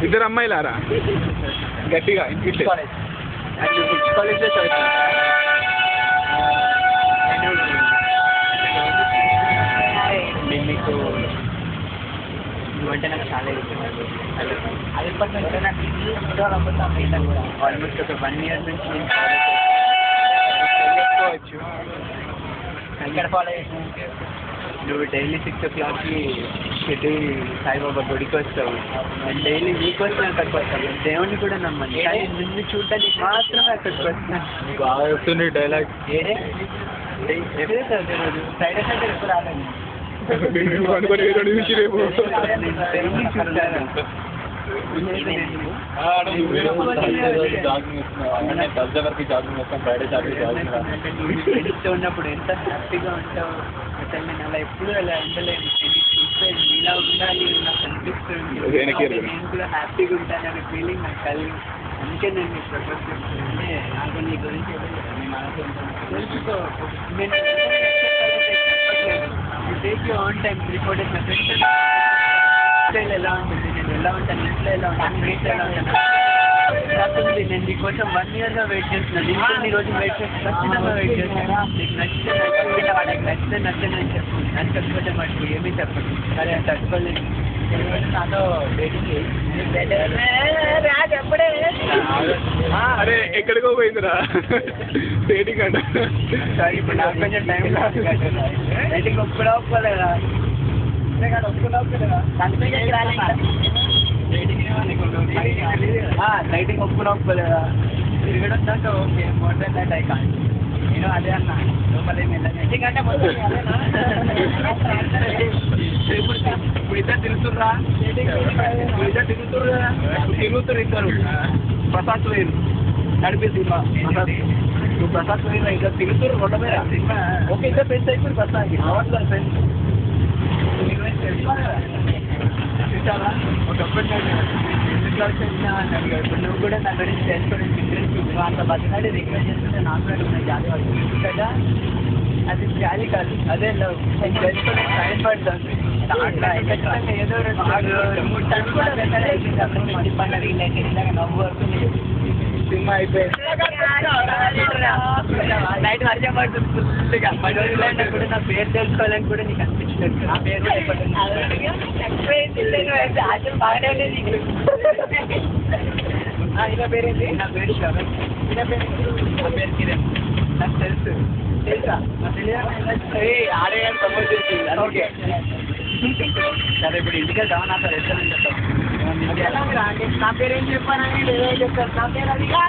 ఇద్దరు అమ్మాయిలారా గట్టిగా English college కాలేజ్లో చదువుతాను. మీకు నువ్వంటే నాకు చాలా ఇష్టం. అది ఇప్పటి నుంచి నాకు ఇష్టం కూడా ఆల్మోస్ట్ ఒక 1 year నుంచి నేను చేసుకోవచ్చు. ఎక్కడ ఫాలో చేసిన నువ్వు డైలీ 6 o'clockకి షెడ్యూల్ సాయిబాబా గుడికి వస్తావు. నేను డైలీ నీకు వచ్చిన అక్కడికి వస్తాను. దేవుడిని కూడా నమ్మను, కానీ నిన్ను చూడడానికి మాత్రమే అక్కడికి వస్తాను. బాగా వస్తుంది డైలాగ్. ఏడే ఎప్పుడే చదువుతాయి రోజు ఫ్రైడే సాటర్డే ఎప్పుడు రాలేదు. అనుకోని రేపు ఉన్నప్పుడు ఎంత హ్యాపీగా ఉంటావు అసలు. నేను అలా ఎప్పుడు అలా ఉండలేదు. చూస్తే నీలా ఉండాలి నాకు అనిపిస్తుంది. నేను కూడా హ్యాపీగా ఉంటానని ఫీలింగ్ నాకు కలిగి, అందుకే నేను నీకు ప్రపోజ్ చేస్తుంటే నాకు నీ గురించి తెలుసుకో. నేను take you on time 3-4 days నా ఫ్రెండ్స్ స్టైల్ ఎలా ఉంటుంది, నేను ఎలా ఉంటాను, ఇంట్లో ఎలా ఉంటాను, ఫ్రెండ్స్ ఎలా ఉంటాను నాకుంది. నేను నీకోసం 1 yearగా వెయిట్ చేస్తున్నాను. నేను కొన్ని రోజులు వెయిట్ చేసి ఖచ్చితంగా వెయిట్ చేస్తాను. నీకు నచ్చితే నచ్చింది, వాడికి నచ్చితే నచ్చని చెప్పు. నన్ను తట్టుకుంటే మటుకు ఏమీ చెప్పండి. సరే అని తట్టుకోలేదు. నాతో డేటింగ్ ఎప్పుడే అరే ఎక్కడికో పోయిందిరా డేటింగ్ అంట. సరే ఇప్పుడు నాకు కొంచెం టైం కాదు. డేటింగ్ ఒప్పుకోలేదా? లైటింగ్ ఒప్పుకోలేదా? తిరగడం దాకా okay, more than that I can't. నేను అదే అన్నా, లోపల లైటింగ్ అంటే ఇప్పుడు ఇద్దరు తిరుగుతుర్రా, ఇద్దరు తిరుగుతుర్రు కదా, తిరుగుతురు ఇద్దరు. ప్రసాద్ వేరు నడిపే సినిమా. నువ్వు ప్రసాద్ వేరు ఇద్దరు తిరుగుతురు రోడ్ల మీద సినిమా. ఓకే, ఇద్దరు ఫ్రెండ్స్ అయిపోయి ప్రసాద్కి అవసరం ఫ్రెండ్స్ చూసావా. ఒకప్పుడు ఇప్పుడు నువ్వు కూడా నా గురించి తెలుసుకోవడం ఇంట్రెస్ట్. నువ్వు అంత బతినాడి రిక్వెస్ట్ చేస్తుంటే నాకు కూడా ఉన్నాయి జాలి వాళ్ళు కదా. అది జాలి కాదు, అదే లవ్. నేను తెలుసుకోవడానికి టైం పడుతుంది. ఖచ్చితంగా ఏదో 2-3 టైమ్స్ కూడా వెళ్ళలేదు. పండుగ ఇలాగ నవ్వు వస్తుంది. సినిమా అయిపోయింది. నైట్ వర్షం పడుతుంది ఫుల్గా. 10 రోజులైనా కూడా నా పేరు తెలుసుకోవాలని కూడా నీకు అనిపించలేదు. నా పేరు కూడా బాగానే ఉండేది. ఈయన పేరేంటి? నా పేరు శ్రవణ్. ఈయన పేరు? నా పేరు కిరణ్. నాకు తెలుసు. తెలుసా? ఆడే సపోర్ట్ చేసి ఓకే. సరే ఇప్పుడు ఇంటికి వెళ్తామా? నా సార్ రెస్టారెంట్ చెప్తాం. నా పేరు ఏం చెప్పానని చెప్తాను. నా పేరు అది